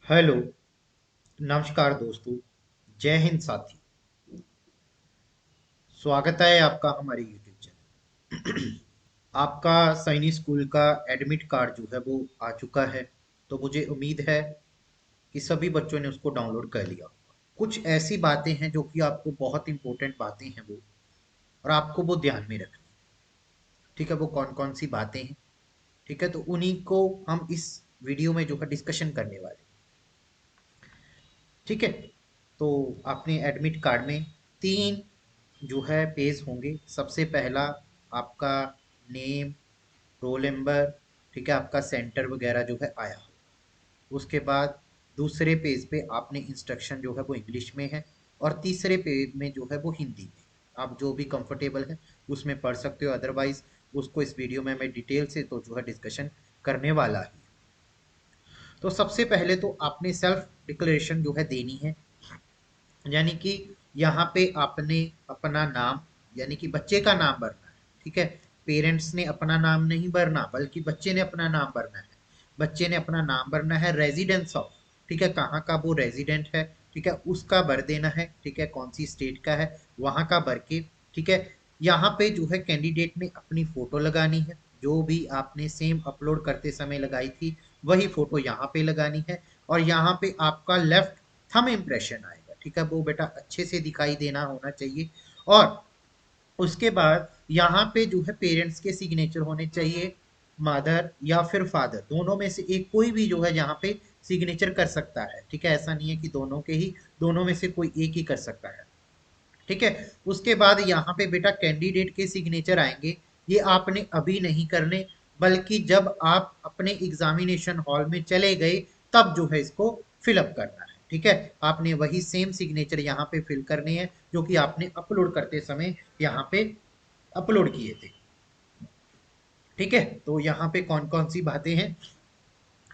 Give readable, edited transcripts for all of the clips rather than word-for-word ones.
Hello. नमस्कार दोस्तों। जय हिंद साथी। स्वागत है आपका हमारे यूट्यूब चैनल। आपका सैनिक स्कूल का एडमिट कार्ड जो है वो आ चुका है। तो मुझे उम्मीद है कि सभी बच्चों ने उसको डाउनलोड कर लिया। कुछ ऐसी बातें हैं जो कि आपको बहुत इंपॉर्टेंट बातें हैं वो, और आपको वो ध्यान में रखनी। ठीक है, वो कौन कौन सी बातें हैं? ठीक है, तो उन्हीं को हम इस वीडियो में जो है डिस्कशन करने वाले। ठीक है, तो अपने एडमिट कार्ड में तीन जो है पेज होंगे। सबसे पहला आपका नेम, रोल नंबर, ठीक है, आपका सेंटर वगैरह जो है आया हो। उसके बाद दूसरे पेज पे आपने इंस्ट्रक्शन जो है वो इंग्लिश में है, और तीसरे पेज में जो है वो हिंदी में। आप जो भी कंफर्टेबल है उसमें पढ़ सकते हो, अदरवाइज उसको इस वीडियो में मैं डिटेल से तो जो है डिस्कशन करने वाला ही। तो सबसे पहले तो आपने सेल्फ डिक्लेरेशन जो है देनी है, यानी कि यहाँ पे आपने अपना नाम, यानी कि बच्चे का नाम भरना है। ठीक है, पेरेंट्स ने अपना नाम नहीं भरना, बल्कि बच्चे ने अपना नाम भरना है। बच्चे ने अपना नाम भरना है, रेजिडेंस ऑफ, ठीक है, कहाँ का वो रेजिडेंट है, ठीक है, उसका भर देना है। ठीक है, कौन सी स्टेट का है वहाँ का भर के। ठीक है, यहाँ पे जो है कैंडिडेट ने अपनी फोटो लगानी है, जो भी आपने सेम अपलोड करते समय लगाई थी वही फोटो यहाँ पे लगानी है। और यहाँ पे आपका लेफ्ट थंब इम्प्रेशन आएगा। ठीक है, वो बेटा अच्छे से दिखाई देना होना चाहिए। और उसके बाद यहाँ पे जो है पेरेंट्स के सिग्नेचर होने चाहिए। मदर या फिर फादर, दोनों में से एक कोई भी जो है यहाँ पे सिग्नेचर कर सकता है। ठीक है, ऐसा नहीं है कि दोनों के ही, दोनों में से कोई एक ही कर सकता है। ठीक है, उसके बाद यहाँ पे बेटा कैंडिडेट के सिग्नेचर आएंगे। ये आपने अभी नहीं करने, बल्कि जब आप अपने एग्जामिनेशन हॉल में चले गए तब जो है इसको फिलअप करना है। ठीक है, आपने वही सेम सिग्नेचर यहाँ पे फिल करने हैं जो कि आपने अपलोड करते समय यहाँ पे अपलोड किए थे। ठीक है, तो यहाँ पे कौन कौन सी बातें हैं?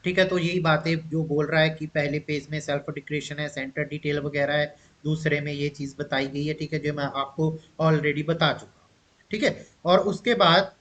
ठीक है, तो यही बातें जो बोल रहा है कि पहले पेज में सेल्फ डिक्लेरेशन है, सेंटर डिटेल वगैरह है, दूसरे में ये चीज बताई गई है। ठीक है, जो मैं आपको ऑलरेडी बता चुका हूँ। ठीक है, और उसके बाद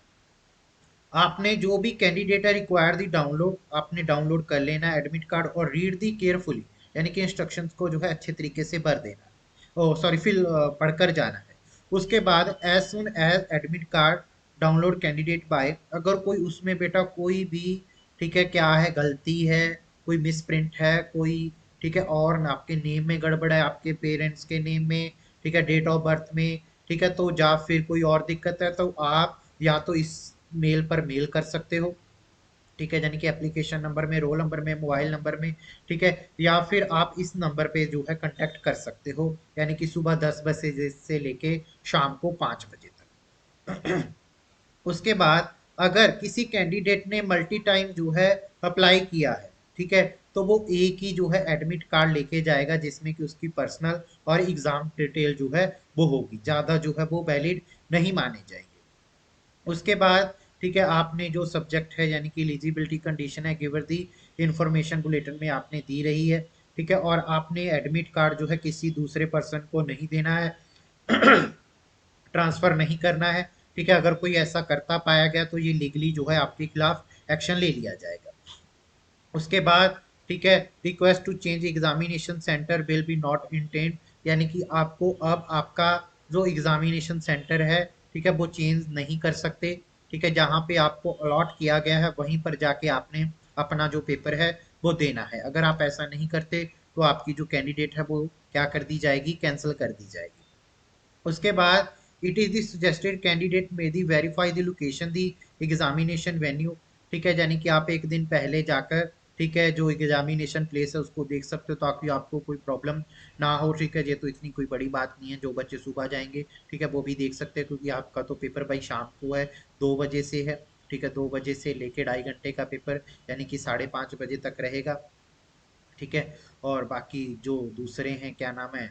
आपने जो भी कैंडिडेट है रिक्वायर दी डाउनलोड, आपने डाउनलोड कर लेना है एडमिट कार्ड, और रीड दी केयरफुली, यानी कि इंस्ट्रक्शंस को जो है अच्छे तरीके से भर देना है। ओ सॉरी, फिल पढ़कर जाना है। उसके बाद as soon as admit card download candidate by, अगर कोई उसमें बेटा कोई भी, ठीक है, क्या है, गलती है, कोई मिस प्रिंट है कोई, ठीक है, और आपके नेम में गड़बड़ है, आपके पेरेंट्स के नेम में, ठीक है, डेट ऑफ बर्थ में, ठीक है, तो या फिर कोई और दिक्कत है, तो आप या तो इस मेल पर मेल कर सकते हो। ठीक है, यानी कि एप्लीकेशन नंबर में, रोल नंबर में, मोबाइल नंबर में। ठीक है, या फिर आप इस नंबर पे जो है कांटेक्ट कर सकते हो, यानी कि सुबह 10 बजे से लेके शाम को 5 बजे तक। उसके बाद अगर किसी कैंडिडेट ने मल्टी टाइम जो है अप्लाई किया है, ठीक है, तो वो एक ही जो है एडमिट कार्ड लेके जाएगा, जिसमें कि उसकी पर्सनल और एग्जाम डिटेल जो है वो होगी, ज़्यादा जो है वो वैलिड नहीं माने जाएंगे। उसके बाद ठीक है, आपने जो सब्जेक्ट है यानी कि एलिजिबिलिटी कंडीशन है गिवर दी इंफॉर्मेशन बुलेटिन में आपने दी रही है। ठीक है, और आपने एडमिट कार्ड जो है किसी दूसरे पर्सन को नहीं देना है, ट्रांसफर नहीं करना है। ठीक है, अगर कोई ऐसा करता पाया गया तो ये लीगली जो है आपके खिलाफ एक्शन ले लिया जाएगा। उसके बाद ठीक है, request to change examination centre will be not intend, यानी कि आपको अब आपका जो एग्जामिनेशन सेंटर है, ठीक है, वो चेंज नहीं कर सकते। ठीक है, जहाँ पे आपको अलॉट किया गया है वहीं पर जाके आपने अपना जो पेपर है वो देना है। अगर आप ऐसा नहीं करते तो आपकी जो कैंडिडेट है वो क्या कर दी जाएगी, कैंसिल कर दी जाएगी। उसके बाद it is the suggested candidate may the verify the location the examination venue. ठीक है, यानी कि आप एक दिन पहले जाकर, ठीक है, जो एग्जामिनेशन प्लेस है उसको देख सकते हो, ताकि आपको कोई प्रॉब्लम ना हो। ठीक है, ये तो इतनी कोई बड़ी बात नहीं है, जो बच्चे सुबह जाएंगे ठीक है वो भी देख सकते हैं, क्योंकि आपका तो पेपर भाई शाम को है, 2 बजे से है। ठीक है, 2 बजे से लेके 2.5 घंटे का पेपर, यानी कि 5:30 बजे तक रहेगा। ठीक है, और बाकी जो दूसरे हैं, क्या नाम है,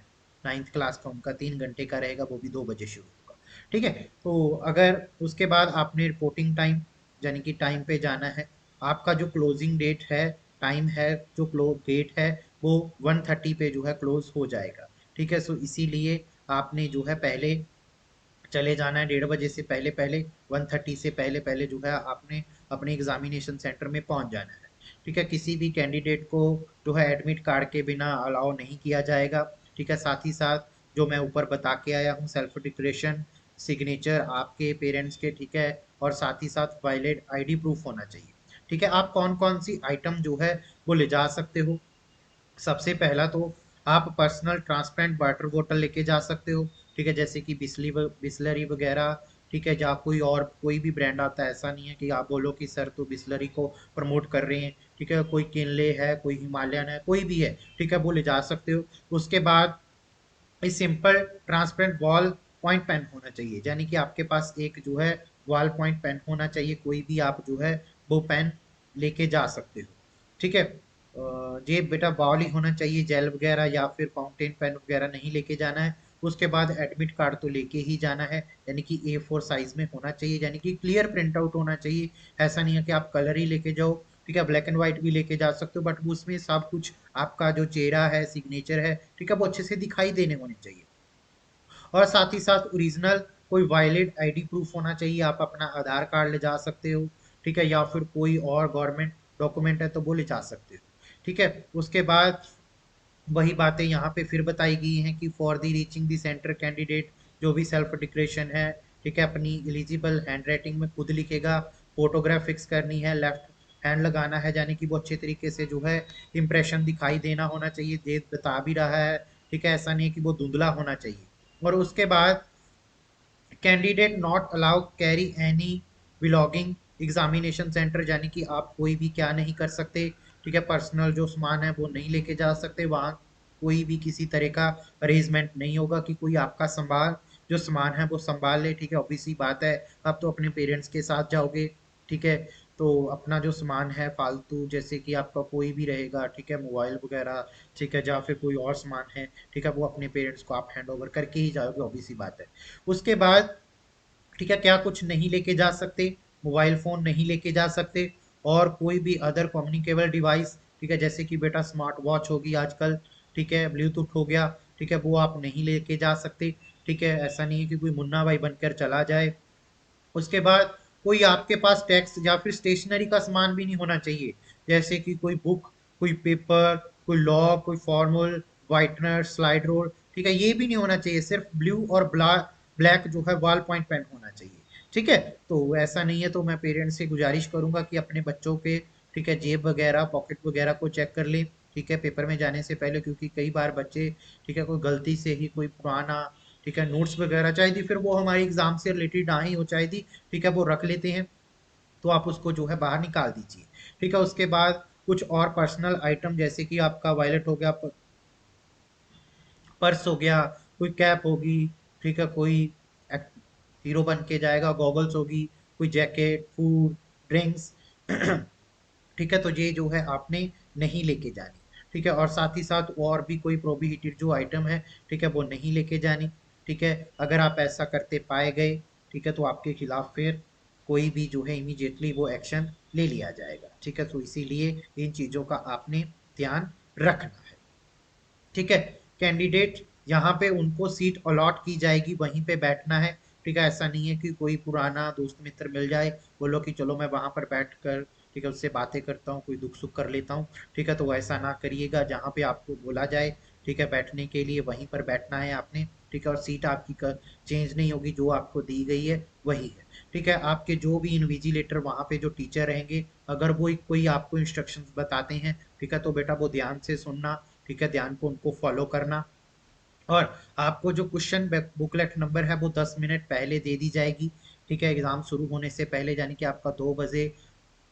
नाइन्थ क्लास का, उनका 3 घंटे का रहेगा, वो भी 2 बजे शुरू होगा। ठीक है, तो अगर उसके बाद आपने रिपोर्टिंग टाइम, यानी कि टाइम पे जाना है। आपका जो क्लोजिंग डेट है, टाइम है, जो क्लोज डेट है वो 1:30 पे जो है क्लोज हो जाएगा। ठीक है, सो इसीलिए आपने जो है पहले चले जाना है, 1:30 बजे से पहले पहले, 1:30 से पहले पहले जो है आपने अपने एग्जामिनेशन सेंटर में पहुंच जाना है। ठीक है, किसी भी कैंडिडेट को जो है एडमिट कार्ड के बिना अलाउ नहीं किया जाएगा। ठीक है, साथ ही साथ जो मैं ऊपर बता के आया हूँ, सेल्फ डिक्लेरेशन, सिग्नेचर आपके पेरेंट्स के, ठीक है, और साथ ही साथ वैलिड आईडी प्रूफ होना चाहिए। ठीक है, आप कौन कौन सी आइटम जो है वो ले जा सकते हो। सबसे पहला तो आप पर्सनल ट्रांसपेरेंट वाटर बोतल लेके जा सकते हो। ठीक है, जैसे कि बिस्लरी वगैरह। ठीक है, या कोई और कोई भी ब्रांड आता है, ऐसा नहीं है कि आप बोलो कि सर तो बिस्लरी को प्रमोट कर रहे हैं। ठीक है, कोई किनले है, कोई हिमालयन है, कोई भी है, ठीक है, वो ले जा सकते हो। उसके बाद इस simple transparent ball point pen होना चाहिए, यानी कि आपके पास एक जो है वॉल पॉइंट पेन होना चाहिए, कोई भी आप जो है वो पेन लेके जा सकते हो। ठीक है, ये बेटा बॉल ही होना चाहिए, जेल वगैरह या फिर फाउंटेन पेन वगैरह नहीं लेके जाना है। उसके बाद एडमिट कार्ड तो लेके ही जाना है, यानी कि A4 साइज में होना चाहिए, यानी कि क्लियर प्रिंट आउट होना चाहिए। ऐसा नहीं है कि आप कलर ही लेके जाओ। ठीक है, ब्लैक एंड व्हाइट भी लेके जा सकते हो, बट उसमें सब कुछ आपका जो चेहरा है, सिग्नेचर है, ठीक है, वो अच्छे से दिखाई देने होने चाहिए। और साथ ही साथ ओरिजिनल कोई वैलिड आईडी प्रूफ होना चाहिए, आप अपना आधार कार्ड ले जा सकते हो। ठीक है, या फिर कोई और गवर्नमेंट डॉक्यूमेंट है तो वो ले जा सकते हो। ठीक है, उसके बाद वही बातें यहाँ पे फिर बताई गई हैं कि for the reaching the centre candidate जो भी सेल्फ डिक्लेरेशन है, ठीक है, अपनी एलिजिबल हैंड राइटिंग में खुद लिखेगा। फोटोग्राफ फिक्स करनी है, लेफ्ट हैंड लगाना है, यानी कि वो अच्छे तरीके से जो है इंप्रेशन दिखाई देना होना चाहिए, दे बता भी रहा है। ठीक है, ऐसा नहीं है कि वो धुंधला होना चाहिए। और उसके बाद candidate not allow carry any belonging examination centre, यानी कि आप कोई भी क्या नहीं कर सकते। ठीक है, पर्सनल जो सामान है वो नहीं लेके जा सकते वहाँ। कोई भी किसी तरह का अरेंजमेंट नहीं होगा कि कोई आपका संभाल जो सामान है वो संभाल ले। ठीक है, ऑब्वियस सी बात है, आप तो अपने पेरेंट्स के साथ जाओगे। ठीक है, तो अपना जो सामान है फालतू, जैसे कि आपका कोई भी रहेगा, ठीक है, मोबाइल वगैरह, ठीक है, या फिर कोई और सामान है, ठीक है, वो अपने पेरेंट्स को आप हैंड ओवर करके ही जाओगे, ऑब्वियस सी बात है। उसके बाद ठीक है, क्या कुछ नहीं लेके जा सकते, मोबाइल फोन नहीं लेके जा सकते, और कोई भी अदर कम्युनिकेबल डिवाइस, ठीक है, जैसे कि बेटा स्मार्ट वॉच होगी आजकल, ठीक है, ब्लूटूथ हो गया, ठीक है, वो आप नहीं लेके जा सकते। ठीक है, ऐसा नहीं है कि कोई मुन्ना भाई बनकर चला जाए। उसके बाद कोई आपके पास टेक्स्ट या फिर स्टेशनरी का सामान भी नहीं होना चाहिए, जैसे कि कोई बुक, कोई पेपर, कोई लॉ, कोई फॉर्मूल, व्हाइटनर, स्लाइड रोल। ठीक है, ये भी नहीं होना चाहिए, सिर्फ ब्लू और ब्लैक जो है वॉल पॉइंट पेन होना चाहिए। ठीक है, तो ऐसा नहीं है तो मैं पेरेंट्स से गुजारिश करूंगा कि अपने बच्चों के, ठीक है, जेब वगैरह, पॉकेट वगैरह को चेक कर लें। ठीक है, पेपर में जाने से पहले, क्योंकि कई बार बच्चे, ठीक है, कोई गलती से ही कोई पुराना, ठीक है, नोट्स वगैरह चाहे थी, फिर वो हमारे एग्जाम से रिलेटेड ना ही हो चाहे थी, ठीक है, वो रख लेते हैं, तो आप उसको जो है बाहर निकाल दीजिए। ठीक है, उसके बाद कुछ और पर्सनल आइटम, जैसे कि आपका वॉलेट हो गया, पर्स हो गया, कोई कैप होगी, ठीक है, कोई हीरो बन के जाएगा, गॉगल्स होगी, कोई जैकेट, फूड, ड्रिंक्स, ठीक है, तो ये जो है आपने नहीं लेके जानी। ठीक है, और साथ ही साथ और भी कोई प्रोहिबिटेड जो आइटम है, ठीक है, वो नहीं लेके जानी। ठीक है, अगर आप ऐसा करते पाए गए, ठीक है, तो आपके खिलाफ फिर कोई भी जो है इमीडिएटली वो एक्शन ले लिया जाएगा। ठीक है, तो इसीलिए इन चीज़ों का आपने ध्यान रखना है। ठीक है, कैंडिडेट यहाँ पे उनको सीट अलॉट की जाएगी, वहीं पे बैठना है। ठीक है, ऐसा नहीं है कि कोई पुराना दोस्त मित्र मिल जाए, बोलो कि चलो मैं वहां पर बैठ कर, ठीक है, उससे बातें करता हूँ, कोई दुख सुख कर लेता हूँ। ठीक है, तो वैसा ना करिएगा, जहाँ पे आपको बोला जाए, ठीक है, बैठने के लिए वहीं पर बैठना है आपने। ठीक है, और सीट आपकी चेंज नहीं होगी, जो आपको दी गई है वही है। ठीक है, आपके जो भी इन्विजिलेटर वहाँ पे जो टीचर रहेंगे, अगर वो कोई आपको इंस्ट्रक्शंस बताते हैं, ठीक है, तो बेटा वो ध्यान से सुनना। ठीक है, ध्यान को उनको फॉलो करना। और आपको जो क्वेश्चन बुकलेट नंबर है वो 10 मिनट पहले दे दी जाएगी। ठीक है, एग्जाम शुरू होने से पहले, यानी कि आपका 2 बजे,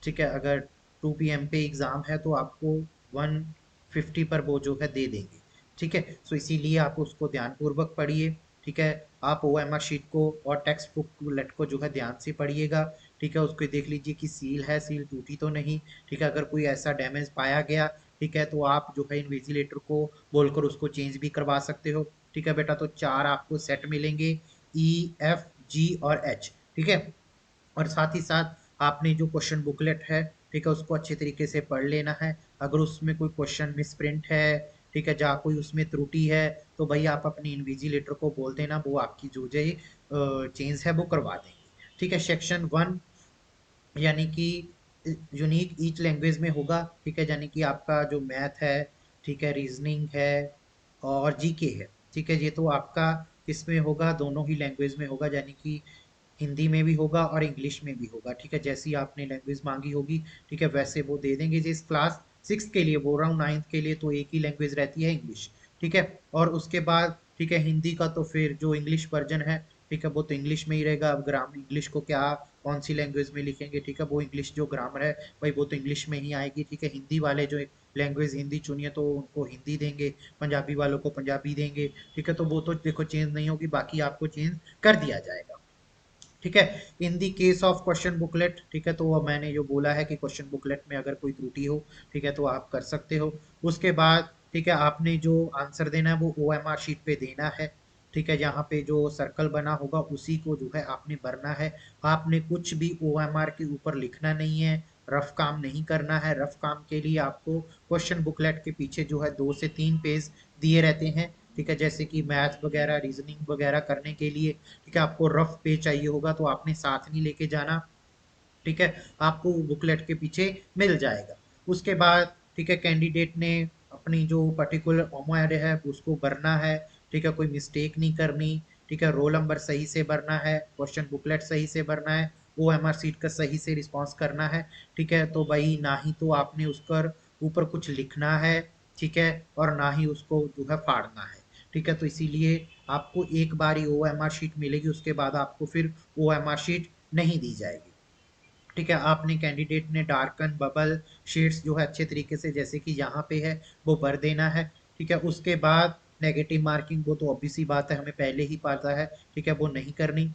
ठीक है, अगर 2 PM पे एग्जाम है तो आपको 1:50 पर वो जो है दे देंगे। ठीक है, सो इसीलिए आप उसको ध्यानपूर्वक पढ़िए। ठीक है, आप OMR शीट को और टेक्स्ट बुकलेट को जो है ध्यान से पढ़िएगा। ठीक है, उसको देख लीजिए कि सील है, सील टूटी तो नहीं। ठीक है, अगर कोई ऐसा डैमेज पाया गया, ठीक है, तो आप जो है इन्विजिलेटर को बोलकर उसको चेंज भी करवा सकते हो। ठीक है बेटा, तो 4 आपको सेट मिलेंगे, E, F, G और H। ठीक है, और साथ ही साथ आपने जो क्वेश्चन बुकलेट है, ठीक है, उसको अच्छे तरीके से पढ़ लेना है। अगर उसमें कोई क्वेश्चन मिसप्रिंट है, ठीक है, जहाँ कोई उसमें त्रुटि है, तो भाई आप अपने इन्विजिलेटर को बोल देना, वो आपकी जो चेंज है वो करवा देंगे। ठीक है, सेक्शन 1, यानी कि यूनिक ईच लैंग्वेज में होगा, ठीक है, यानी कि आपका जो मैथ है, ठीक है, रीजनिंग है और जीके है, ठीक है, ये तो आपका किस में होगा, दोनों ही लैंग्वेज में होगा, यानी कि हिंदी में भी होगा और इंग्लिश में भी होगा, ठीक है, जैसी आपने लैंग्वेज मांगी होगी, ठीक है, वैसे वो दे देंगे। जिस क्लास 6 के लिए बोल रहा हूँ, 9th के लिए तो एक ही लैंग्वेज रहती है, इंग्लिश, ठीक है। और उसके बाद ठीक है हिंदी का तो फिर जो इंग्लिश वर्जन है, ठीक है, वो तो इंग्लिश में ही रहेगा। अब ग्राम इंग्लिश को क्या कौन सी लैंग्वेज में लिखेंगे, ठीक है, वो इंग्लिश जो ग्रामर है भाई वो तो इंग्लिश में ही आएगी, ठीक है। हिंदी वाले जो लैंग्वेज हिंदी चुनिए तो उनको हिंदी देंगे, पंजाबी वालों को पंजाबी देंगे, ठीक है, तो वो तो देखो चेंज नहीं होगी, बाकी आपको चेंज कर दिया जाएगा, ठीक है। In the case of question booklet, ठीक है, तो वो मैंने जो बोला है कि क्वेश्चन बुकलेट में अगर कोई त्रुटि हो, ठीक है, तो आप कर सकते हो। उसके बाद ठीक है आपने जो आंसर देना है वो OMR शीट पे देना है, ठीक है, यहाँ पे जो सर्कल बना होगा उसी को जो है आपने भरना है। आपने कुछ भी OMR के ऊपर लिखना नहीं है, रफ काम नहीं करना है। रफ काम के लिए आपको क्वेश्चन बुकलेट के पीछे जो है 2 से 3 पेज दिए रहते हैं, ठीक है, जैसे कि मैथ वगैरह रीजनिंग वगैरह करने के लिए, ठीक है, आपको रफ पेज चाहिए होगा तो आपने साथ नहीं लेके जाना, ठीक है, आपको बुकलेट के पीछे मिल जाएगा। उसके बाद ठीक है कैंडिडेट ने अपनी जो पर्टिकुलर ओमर है उसको भरना है, ठीक है, कोई मिस्टेक नहीं करनी, ठीक है, रोल नंबर सही से भरना है, क्वेश्चन बुकलेट सही से भरना है, OMR सीट का सही से रिस्पॉन्स करना है, ठीक है। तो भाई ना ही तो आपने उसका ऊपर कुछ लिखना है, ठीक है, और ना ही उसको जो है फाड़ना है, ठीक है, तो इसीलिए आपको एक बार ही OMR शीट मिलेगी, उसके बाद आपको फिर OMR शीट नहीं दी जाएगी, ठीक है। आपने कैंडिडेट ने डार्कन बबल शेड्स जो है अच्छे तरीके से जैसे कि यहाँ पे है वो भर देना है, ठीक है। उसके बाद नेगेटिव मार्किंग वो तो ऑब्वियस सी बात है, हमें पहले ही पता है, ठीक है, वो नहीं करनी,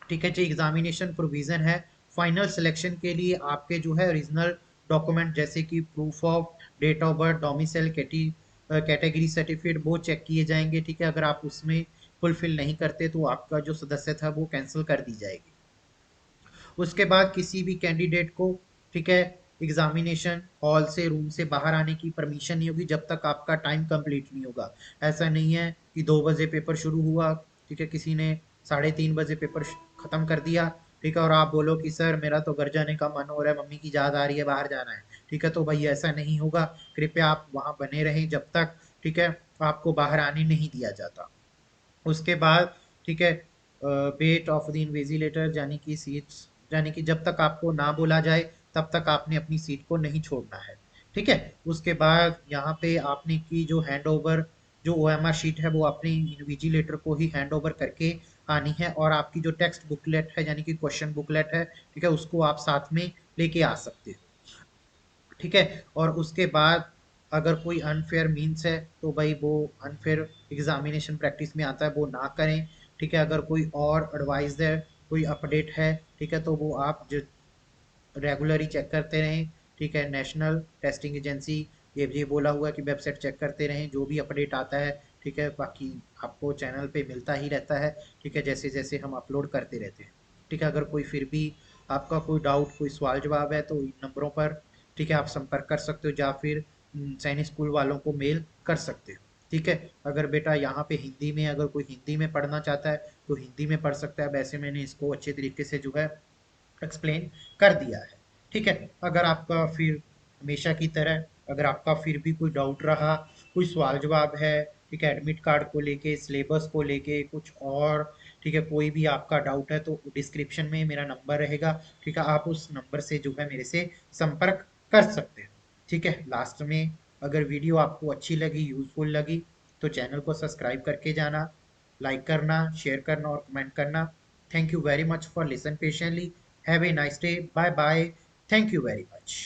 ठीक है। जो एग्जामिनेशन प्रोविजन है फाइनल सिलेक्शन के लिए आपके जो है ओरिजिनल डॉक्यूमेंट जैसे कि proof of date of birth, domicile, category certificate वो चेक किए जाएंगे, ठीक है। अगर आप उसमें फुलफिल नहीं करते तो आपका जो सदस्यता वो कैंसिल कर दी जाएगी। उसके बाद किसी भी कैंडिडेट को, ठीक है, एग्जामिनेशन हॉल से रूम से बाहर आने की परमिशन नहीं होगी जब तक आपका टाइम कंप्लीट नहीं होगा। ऐसा नहीं है कि 2 बजे पेपर शुरू हुआ, ठीक है, किसी ने 3:30 बजे पेपर खत्म कर दिया, ठीक है, और आप बोलो कि सर मेरा तो घर जाने का मन हो रहा है, मम्मी की याद आ रही है, बाहर जाना है, ठीक है, तो भाई ऐसा नहीं होगा। कृपया आप वहां बने रहें जब तक, ठीक है, आपको बाहर आने नहीं दिया जाता। उसके बाद ठीक है वेट ऑफ द इन्विजिलेटर यानी कि सीट्स, यानी कि जब तक आपको ना बोला जाए तब तक आपने अपनी सीट को नहीं छोड़ना है, ठीक है। उसके बाद यहाँ पे आपने की जो हैंड ओवर जो OMR शीट है वो अपने इन्विजिलेटर को ही हैंड ओवर करके आनी है, और आपकी जो टेक्स्ट बुकलेट है यानी कि क्वेश्चन बुकलेट है, ठीक है, उसको आप साथ में लेके आ सकते हो, ठीक है। और उसके बाद अगर कोई अनफेयर मीन्स है तो भाई वो अनफेयर एग्जामिनेशन प्रैक्टिस में आता है वो ना करें, ठीक है। अगर कोई और एडवाइस है, कोई अपडेट है, ठीक है, तो वो आप रेगुलरली चेक करते रहें, ठीक है। नेशनल टेस्टिंग एजेंसी ये बोला हुआ है कि वेबसाइट चेक करते रहें, जो भी अपडेट आता है, ठीक है, बाकी आपको चैनल पे मिलता ही रहता है, ठीक है, जैसे जैसे हम अपलोड करते रहते हैं, ठीक है। अगर कोई फिर भी आपका कोई डाउट कोई सवाल जवाब है तो इन नंबरों पर, ठीक है, आप संपर्क कर सकते हो, या फिर सैनिक स्कूल वालों को मेल कर सकते हो, ठीक है। अगर बेटा यहाँ पे हिंदी में अगर कोई हिंदी में पढ़ना चाहता है तो हिंदी में पढ़ सकता है, वैसे मैंने इसको अच्छे तरीके से जो है एक्सप्लेन कर दिया है, ठीक है। अगर आपका फिर हमेशा की तरह अगर आपका फिर भी कोई डाउट रहा, कोई सवाल जवाब है, ठीक है, एडमिट कार्ड को लेके, सिलेबस को लेके कुछ और, ठीक है, कोई भी आपका डाउट है तो डिस्क्रिप्शन में मेरा नंबर रहेगा, ठीक है, आप उस नंबर से जो है मेरे से संपर्क कर सकते हो, ठीक है। लास्ट में अगर वीडियो आपको अच्छी लगी यूजफुल लगी तो चैनल को सब्सक्राइब करके जाना, लाइक करना, शेयर करना और कमेंट करना। Thank you very much for listen patiently. Have a nice day. Bye bye. Thank you very much.